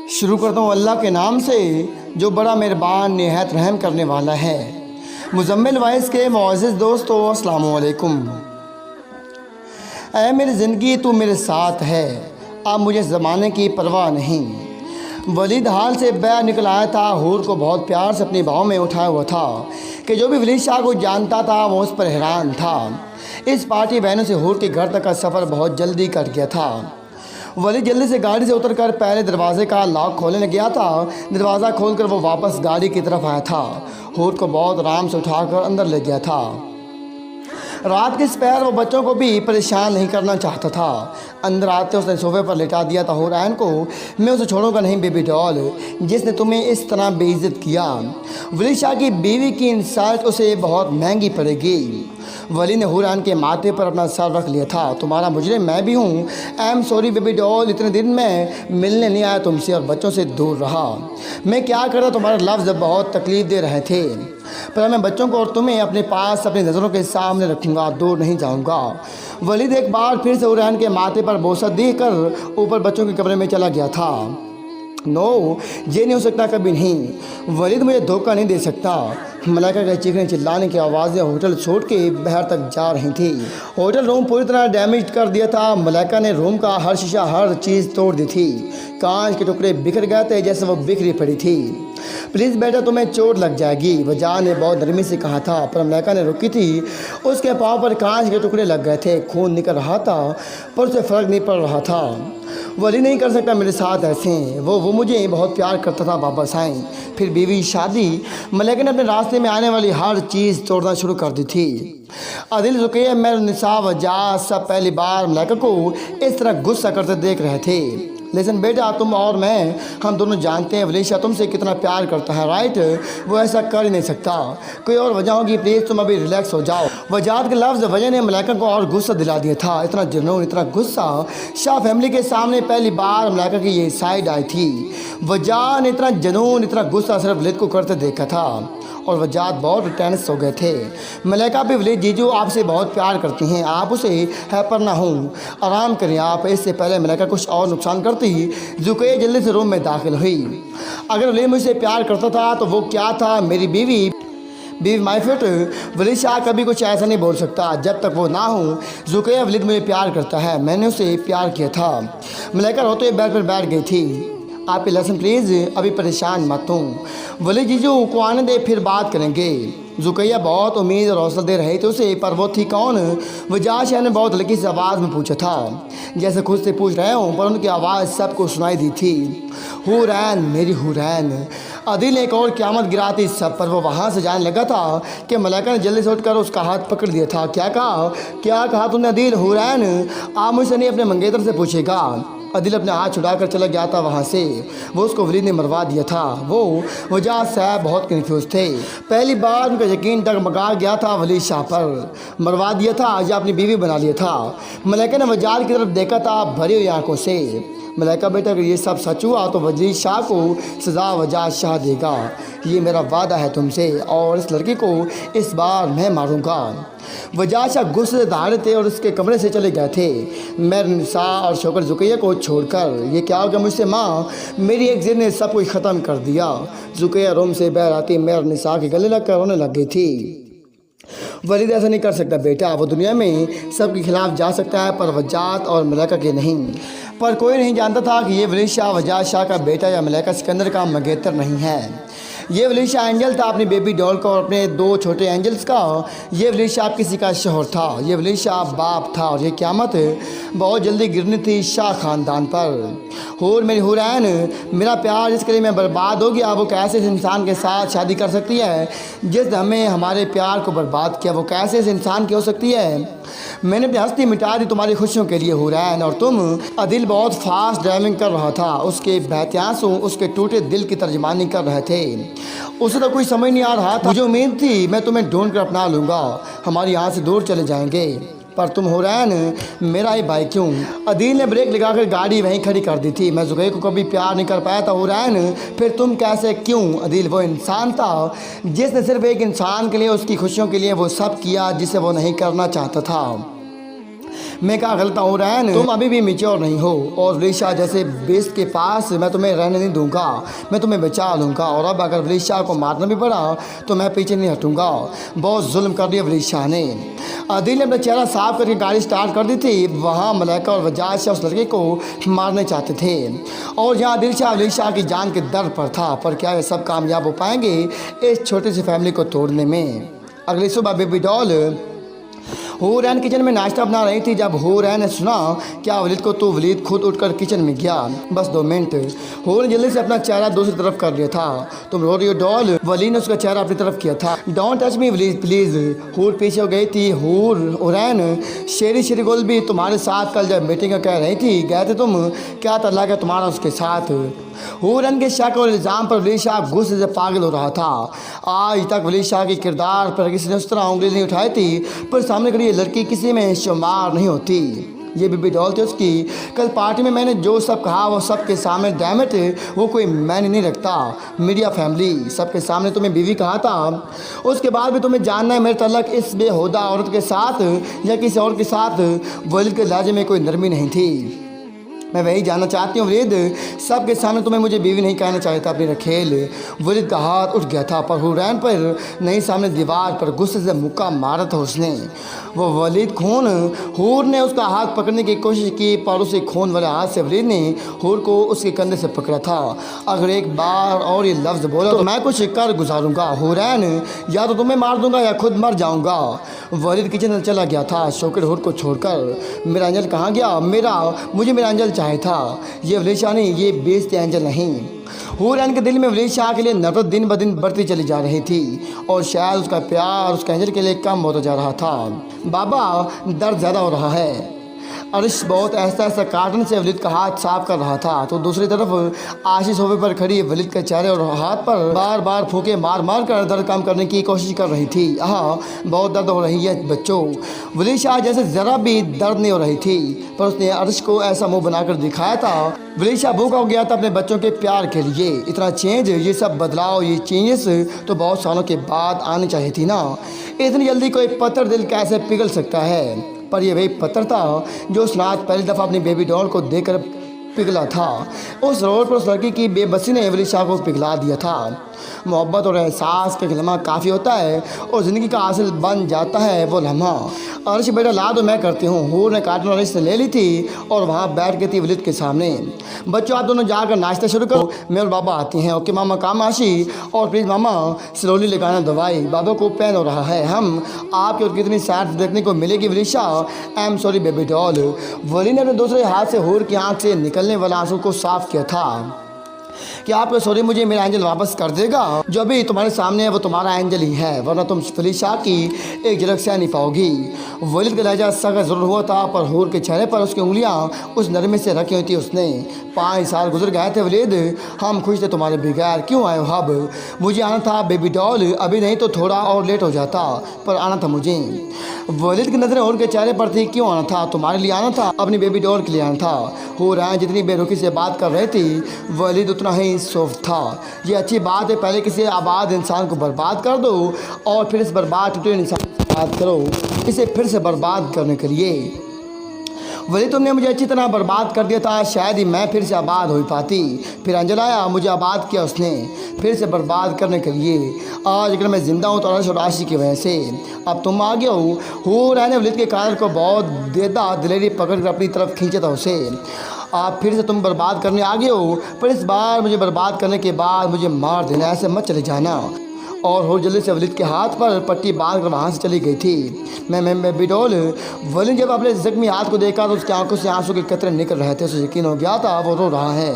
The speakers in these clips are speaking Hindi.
शुरू करता हूँ अल्लाह के नाम से जो बड़ा मेहरबान निहायत रहम करने वाला है। मुज़म्मिल वॉइस के मुअज़्ज़िज़ दोस्तों, अस्सलाम वालेकुम। ऐ मेरी ज़िंदगी तू मेरे साथ है, अब मुझे ज़माने की परवाह नहीं। वलीद हाल से बैर निकल आया था, हूर को बहुत प्यार से अपनी बाहों में उठाया हुआ था कि जो भी वलीद शाह को जानता था वो उस पर हैरान था। इस पार्टी बहनों से हूर के घर तक का सफ़र बहुत जल्दी कट गया था। वली जल्दी से गाड़ी से उतरकर पहले दरवाजे का लॉक खोलने लग गया था। दरवाज़ा खोलकर वो वापस गाड़ी की तरफ आया था। हूर को बहुत आराम से उठाकर अंदर ले गया था। रात के दोपहर वो बच्चों को भी परेशान नहीं करना चाहता था। अंदर आते उसने सोफे पर लेटा दिया था हुरैन को। मैं उसे छोड़ूंगा नहीं बेबी डॉल, जिसने तुम्हें इस तरह बेइज्जत किया। वली शाह की बीवी की इंसल्ट उसे बहुत महंगी पड़ेगी। वली ने हुरैन के माथे पर अपना सर रख लिया था। तुम्हारा मुजरिम मैं भी हूँ। आई एम सॉरी बेबी डॉल, इतने दिन मैं मिलने नहीं आया तुमसे और बच्चों से दूर रहा। मैं क्या करता, तुम्हारे लफ्ज़ बहुत तकलीफ़ दे रहे थे, पर मैं बच्चों को और तुम्हें अपने पास अपनी नज़रों के सामने रखूँगा, दूर नहीं जाऊँगा। वलीद एक बार फिर से हुरैन के माथे पर बोसा देकर ऊपर बच्चों के कमरे में चला गया था। नो, ये नहीं हो सकता, कभी नहीं। वलीद मुझे धोखा नहीं दे सकता। मलाइका के चीखने चिल्लाने की आवाज़ें होटल छोड़ के बाहर तक जा रही थी। होटल रूम पूरी तरह डैमेज कर दिया था। मलाइका ने रूम का हर शीशा, हर चीज़ तोड़ दी थी। कांच के टुकड़े बिखर गए थे जैसे वो बिखरी पड़ी थी। प्लीज़ बेटा, तुम्हें चोट लग जाएगी, वजह ने बहुत नरमी से कहा था, पर मलाइका ने रुकी थी। उसके पाँव पर कांच के टुकड़े लग गए थे, खून निकल रहा था, पर उसे फ़र्क नहीं पड़ रहा था। वली नहीं कर सकता मेरे साथ ऐसे। वो मुझे बहुत प्यार करता था बाबा साईं। फिर बीवी, शादी। मलाइका ने अपने रास्ते में आने वाली हर चीज़ तोड़ना शुरू कर दी थी। आदिल, रुकैया, मेरा निसाब, वजाज सब पहली बार मलाइका को इस तरह गुस्सा करते देख रहे थे। लेकिन बेटा, तुम और मैं, हम दोनों जानते हैं वली शाह तुमसे कितना प्यार करता है, राइट? वो ऐसा कर ही नहीं सकता। कोई और वजह होगी, प्लीज़ तुम अभी रिलैक्स हो जाओ। वजात के लफ्ज़ वजह ने मलाइका को और गुस्सा दिला दिया था। इतना जुनून, इतना गुस्सा शाह फैमिली के सामने पहली बार मलाइका की ये साइड आई थी। वजात ने इतना जुनून, इतना गुस्सा सिर्फ वलीद को करते देखा था और वजात बहुत टेंस हो गए थे। मलाइका भी, वलीद जीजू आपसे बहुत प्यार करती हैं, आप उसे हैपर ना हों, आराम करें आप। इससे पहले मलाइका कुछ और नुकसान करती, ज़ुकैया जल्दी से रूम में दाखिल हुई। अगर वलीद मुझसे प्यार करता था तो वो क्या था? मेरी बीवी माई फिट। वलीद शाह कभी कुछ ऐसा नहीं बोल सकता जब तक वो ना हो। ज़ुकैया, वलीद मुझे प्यार करता है, मैंने उसे प्यार किया था। मलाइका रोते हुए बेड पर बैठ गई थी। आप लेसन प्लीज़, अभी परेशान मत हूँ। वली जीजू को आने दे, फिर बात करेंगे। ज़ुकैया बहुत उम्मीद और हौसला दे रहे थे उसे, पर वो थी कौन? वजाज शाह ने बहुत हल्की सी आवाज़ में पूछा था, जैसे खुद से पूछ रहे हों, पर उनकी आवाज़ सबको सुनाई दी थी। हुरैन, मेरी हुरैन। आदिल ने एक और क़यामत गिराती सब पर वो वहाँ से जाने लगा था कि मलाइका ने जल्दी से उठकर उसका हाथ पकड़ दिया था। क्या कहा तुमने आदिल? हुरैन, आप मुझसे नहीं अपने मंगेतर से पूछेगा। आदिल अपने हाथ छुड़ाकर चला गया था वहाँ से। वो उसको वलीद ने मरवा दिया था। वो वजाज साहब बहुत कन्फ्यूज़ थे। पहली बार उनका यकीन डगमगा गया था वलीद शाह पर। मरवा दिया था या अपनी बीवी बना लिया था। मलाइका ने वजाज की तरफ देखा था भरी हुई आँखों से। मलाइका, बेटा, अगर ये सब सच हुआ तो वलीद शाह को सज़ा वजाज शाह देगा। ये मेरा वादा है तुमसे, और इस लड़की को इस बार मैं मारूंगा। वजाज शाह गुस्से से दहाड़े थे और उसके कमरे से चले गए थे, निसा और शौकत ज़ुकैया को छोड़कर। ये क्या हो गया मुझसे माँ? मेरी एक जिद ने सब कुछ ख़त्म कर दिया। ज़ुकैया रूम से बाहर आती निसा के गले लगकर रोने लग गई थी। वलीद ऐसा नहीं कर सकता बेटा, वो दुनिया में सबके खिलाफ जा सकता है, पर वजात और मलाइका के नहीं। पर कोई नहीं जानता था कि ये वलीद शाह वजाज शाह का बेटा या मलाइका सिकंदर का मंगेतर नहीं है। ये वलीद शाह एंजल था अपनी बेबी डॉल का और अपने 2 छोटे एंजल्स का। ये वलीद शाह किसी का शोहर था। ये वलीद शाह बाप था और ये क़यामत बहुत जल्दी गिरनी थी शाह ख़ानदान पर। और मेरी हुरैन, मेरा प्यार जिसके लिए मैं बर्बाद हो गया, वो कैसे इस इंसान के साथ शादी कर सकती है जिसने हमें हमारे प्यार को बर्बाद किया? वो कैसे इस इंसान की हो सकती है? मैंने अपनी हस्ती मिटा दी तुम्हारी खुशियों के लिए हुरैन। और तुम? आदिल बहुत फास्ट ड्राइविंग कर रहा था। उसके बहते आंसू उसके टूटे दिल की तर्जमानी कर रहे थे। उसे तो कोई समझ नहीं आ रहा था। मुझे उम्मीद थी मैं तुम्हें ढूंढ कर अपना लूँगा, हमारी यहाँ से दूर चले जाएंगे, पर तुम हुरैन, मेरा ही भाई क्यों? आदिल ने ब्रेक लगाकर गाड़ी वहीं खड़ी कर दी थी। मैं ज़ुकैया को कभी प्यार नहीं कर पाया था हुरैन, फिर तुम कैसे क्यों? आदिल वो इंसान था जिसने सिर्फ एक इंसान के लिए, उसकी खुशियों के लिए वो सब किया जिसे वो नहीं करना चाहता था। मैं क्या गलत हूँ रैन, तुम अभी भी मेच्योर नहीं हो और वलीशा जैसे बेस्ट के पास मैं तुम्हें रहने नहीं दूंगा, मैं तुम्हें बचा लूँगा और अब अगर वलीशा को मारना भी पड़ा तो मैं पीछे नहीं हटूँगा। बहुत जुल्म कर दिया वलीशा ने। आदिल ने अपना चेहरा साफ करके गाड़ी स्टार्ट कर दी थी। वहाँ मलाइका और वजाज शाह उस लड़के को मारने चाहते थे और यहाँ आदिल शाह वलीशा की जान के दर पर था। पर क्या ये सब कामयाब हो पाएंगे इस छोटी सी फैमिली को तोड़ने में? अगली सुबह बेबी डॉल हुरैन किचन में नाश्ता बना रही थी। जब हुरैन ने सुना क्या वलीद को, तो वलीद खुद उठकर किचन में गया। बस 2 मिनट। हूर ने जल्दी से अपना चेहरा दूसरी तरफ कर लिया था। तुम रो रही हो डॉल? वलीद ने उसका चेहरा अपनी तरफ किया था। Don't touch me Waleed please. Hoor पीछे हो गई थी। हुरैन शेरी शेरी गोल भी तुम्हारे साथ कल जब मीटिंग कह रही थी, गए थे तुम, क्या तल्ला गया तुम्हारा उसके साथ? हुरैन के शक और इल्ज़ाम पर वलीशा गुस्से से पागल हो रहा था। आज तक वलीशा के किरदार पर किसी ने उस तरह उंगली नहीं उठाई थी, पर सामने खड़ी ये लड़की किसी में शुमार नहीं होती। ये बेबी डॉल थी उसकी। कल पार्टी में मैंने जो सब कहा वो सबके सामने, डैम इट, वो कोई मैंने नहीं रखता। मीडिया फैमिली सबके सामने तुम्हें बीवी कहा था। उसके बाद भी तुम्हें जानना है मेरे तलक इस बेहुदा औरत के साथ या किसी और के साथ वलीद के लहजे में कोई नरमी नहीं थी। मैं वही जानना चाहती हूँ वलीद, सबके सामने तुम्हें मुझे बीवी नहीं कहना चाहिए था अपनी रखेल। वलीद का हाथ उठ गया था पर हुरैन पर नहीं, सामने दीवार पर गुस्से से मुक्का मारा था उसने। वो वलीद खून। हूर ने उसका हाथ पकड़ने की कोशिश की पर उसे खून वाले हाथ से वलीद ने हूर को उसके कंधे से पकड़ा था। अगर एक बार और ये लफ्ज़ बोला तो मैं कुछ कर गुजारूंगा हुरैन, या तो तुम्हें मार दूंगा या खुद मर जाऊंगा। वलीद किचन में चला गया था शौकत हूर को छोड़कर। मेरा एंजल कहाँ गया? मुझे मेरा एंजल चाहे था। ये वलीशा नहीं, ये बेइज्जती एंजल नहीं। हुरैन के दिल में वलीशा के लिए नफरत दिन ब दिन बढ़ती चली जा रही थी और शायद उसका प्यार उसका एंजल के लिए कम होता जा रहा था। बाबा, दर्द ज़्यादा हो रहा है। अर्श बहुत ऐसा ऐसा कार्टन से वलीद का हाथ साफ कर रहा था तो दूसरी तरफ आशीष सोफे पर खड़ी वलीद के चेहरे और हाथ पर बार बार फूके मार मार कर दर्द कम करने की कोशिश कर रही थी। हाँ, बहुत दर्द हो रही है बच्चों। वलीशा जैसे ज़रा भी दर्द नहीं हो रही थी पर उसने अर्श को ऐसा मुंह बनाकर दिखाया था। वलीशा भूखा हो गया था अपने बच्चों के प्यार के लिए। इतना चेंज, ये सब बदलाव, ये चेंजेस तो बहुत सालों के बाद आनी चाहिए थी ना। इतनी जल्दी कोई पत्थर दिल कैसे पिघल सकता है? पर यह वही पत्थर था जो उस रात पहली दफ़ा अपनी बेबी डॉल को देखकर पिघला था। उस रोड पर उस लड़की की बेबसी ने वलीशा को पिघला दिया था। मोहब्बत और एहसास का लम्हा काफ़ी होता है और ज़िंदगी का हासिल बन जाता है वो लम्हा। अर्श बेटा ला दो, मैं करती हूँ। हूर ने कार्टून अर्श से ले ली थी और वहाँ बैठ गई थी वलीद के सामने। बच्चों, आप दोनों जाकर नाश्ता शुरू करो, मैं और बाबा आती हैं। ओके मामा, काम आशी, और प्लीज़ मामा स्लोली लगाना दवाई, बाबा को पेन हो रहा है। हम आपकी और कितनी सैड देखने को मिलेगी वलीशा। I am sorry baby doll. Wali ने अपने दूसरे हाथ से हूर की आँख से निकलने वाला आंसू को साफ किया था कि आपको सॉरी मुझे मेरा एंजल वापस कर देगा। जो भी तुम्हारे सामने है वो तुम्हारा एंजल ही है, वरना तुम वलीशा की एक झलक से नहीं पाओगी। वलीद का लहजा सख्त ज़रूर हुआ था पर हूर के चेहरे पर उसकी उंगलियां उस नरमी से रखी हुई थी उसने। 5 साल गुजर गए थे वलीद, हम खुश थे तुम्हारे बगैर। क्यों आए हो अब? मुझे आना था बेबी डॉल, अभी नहीं तो थोड़ा और लेट हो जाता, पर आना था मुझे। वलीद की नज़रें हूर के चेहरे पर थी। क्यों आना था? तुम्हारे लिए आना था, अपनी बेबी डॉल के लिए आना था। हूर जितनी बेरुखी से बात कर रही थी वलीद उतना ही सॉफ्ट था। ये अच्छी बात है, पहले किसी आबाद इंसान को बर्बाद कर दो और फिर इस बर्बाद टूटे इंसान की बात करो इसे फिर से बर्बाद करने के लिए। वलीद, तुमने मुझे अच्छी तरह बर्बाद कर दिया था, शायद ही मैं फिर से आबाद हो पाती। फिर अंजल आया, मुझे आबाद किया उसने फिर से बर्बाद करने के लिए। आज अगर मैं ज़िंदा हूँ तो अर्श और आशी की वजह से। अब तुम आ गए हो। रहने वलीद के कारण को बहुत देदा दिलेरी पकड़ कर अपनी तरफ खींचा था उसे। आप फिर से तुम बर्बाद करने आ गए हो, पर इस बार मुझे बर्बाद करने के बाद मुझे मार देना, ऐसे मत चले जाना। और हो जल्दी से वलीद के हाथ पर पट्टी बांध कर वहाँ से चली गई थी। मैं बेबी डॉल। वलीद जब अपने जख्मी हाथ को देखा तो उसकी आंखों से आंसू के कतरे निकल रहे थे। उसे यकीन हो गया था वो रो रहा है।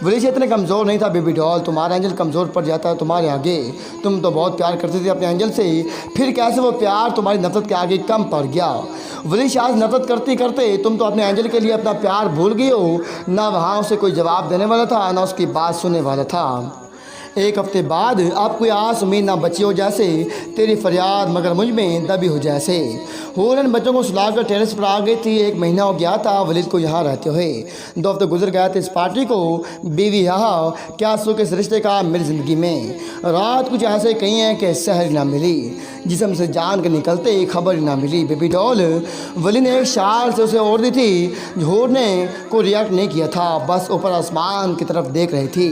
वलीद इतने कमज़ोर नहीं था बेबी डॉल, तुम्हारा एंजल कमज़ोर पड़ जाता है तुम्हारे आगे। तुम तो बहुत प्यार करती थी अपने एंजल से, फिर कैसे वो प्यार तुम्हारी नफरत के आगे कम पड़ गया? वलीद, आज नफरत करते करते तुम तो अपने एंजल के लिए अपना प्यार भूल गई हो। ना वहाँ उसे कोई जवाब देने वाला था ना उसकी बात सुनने वाला था। एक हफ्ते बाद अब कोई आस उम्मीद ना बची हो जैसे, तेरी फरियाद मगर मुझ में दबी हो जैसे। हूरन बच्चों को सुलाकर टेरेस पर आ गई थी। 1 महीना हो गया था वलीद को यहाँ रहते हुए। 2 हफ्ते गुजर गए थे इस पार्टी को। बीवी यहाँ क्या सुख इस रिश्ते का मेरी ज़िंदगी में। रात कुछ ऐसे कही है कि सहर ना मिली, जिसम से जान के निकलते खबर ना मिली। बेबी डॉल वलीद ने एक शाल से उसे ओढ़ दी थी। हूर ने कोई रिएक्ट नहीं किया था, बस ऊपर आसमान की तरफ देख रही थी।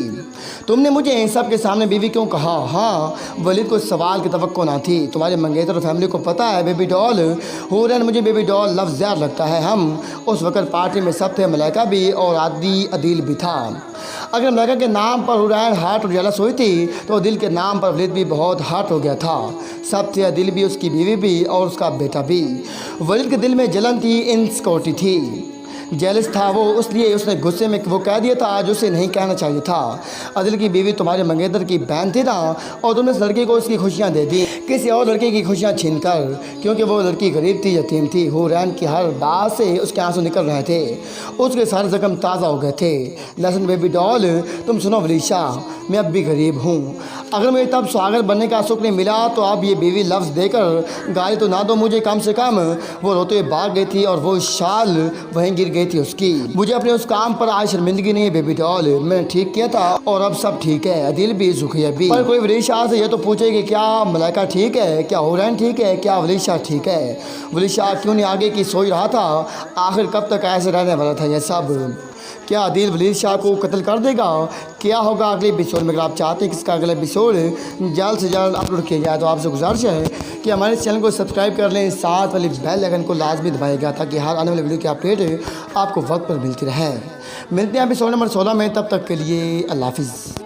तुमने मुझे इन सब के सामने बीवी क्यों कहा? हाँ, वलीद को सवाल की तवक्को ना थी। तुम्हारे मंगेतर और फैमिली को पता है बेबी डॉल। हूरन मुझे बेबी डॉल लफ्ज़ ज़्यादा लगता है। हम उस वक्त पार्टी में सब थे, मलाइका भी और आदि अदील भी था। अगर मलाइका के नाम पर हुरैन हार्ट और जेलस हुई थी तो दिल के नाम पर वलीद भी बहुत हार्ट हो गया था। सब थे, दिल भी, उसकी बीवी भी और उसका बेटा भी। वलीद के दिल में जलन थी, इनसिक्योरिटी थी, जेलस था वो, इसलिए उसने गुस्से में वो कह दिया था जो उसे नहीं कहना चाहिए था। अदिल की बीवी तुम्हारे मंगेतर की बहन थी ना, और तुमने इस लड़के को उसकी खुशियाँ दे दी किसी और लड़के की खुशियाँ छीन कर, क्योंकि वो लड़की गरीब थी, यतीम थी। हुरैन की हर बात से उसके आंसू निकल रहे थे, उसके सारे जख्म ताज़ा हो गए थे। लेकिन बेबी डॉल तुम सुनो वलीशा, मैं अब भी गरीब हूँ। अगर मुझे तब स्वागत बनने का सुख नहीं मिला तो अब ये बीवी लफ्ज़ देकर गाली तो ना दो मुझे कम से कम। वो रोते हुए भाग गई थी और वो शाल वहीं गिर गई थी उसकी। मुझे अपने उस काम पर आज शर्मिंदगी नहीं है बेबी डॉल, मैंने ठीक किया था और अब सब ठीक है। अदिल भी, सुखिया भी। पर कोई वलीशा से ये तो पूछे कि क्या मलाइका ठीक है, क्या हुरैन ठीक है, क्या वलीशा ठीक है। वलीशा क्यों नहीं आगे की सोच रहा था, आखिर कब तक ऐसे रहने वाला था ये सब। क्या अदील वलीद शाह को कत्ल कर देगा? क्या होगा अगले एपिसोड में? अगर आप चाहते हैं कि इसका अगला एपिसोड जल्द से जल्द अपलोड किया जाए तो आपसे गुजारिश है कि हमारे चैनल को सब्सक्राइब कर लें, साथ वाली बेल आइकन को लाजमी दबाएगा ताकि हर आने वाले वीडियो की अपडेट आपको वक्त पर मिलती रहे। मिलते हैं एपिसोड नंबर 16 में, तब तक के लिए अल्लाह हाफिज़।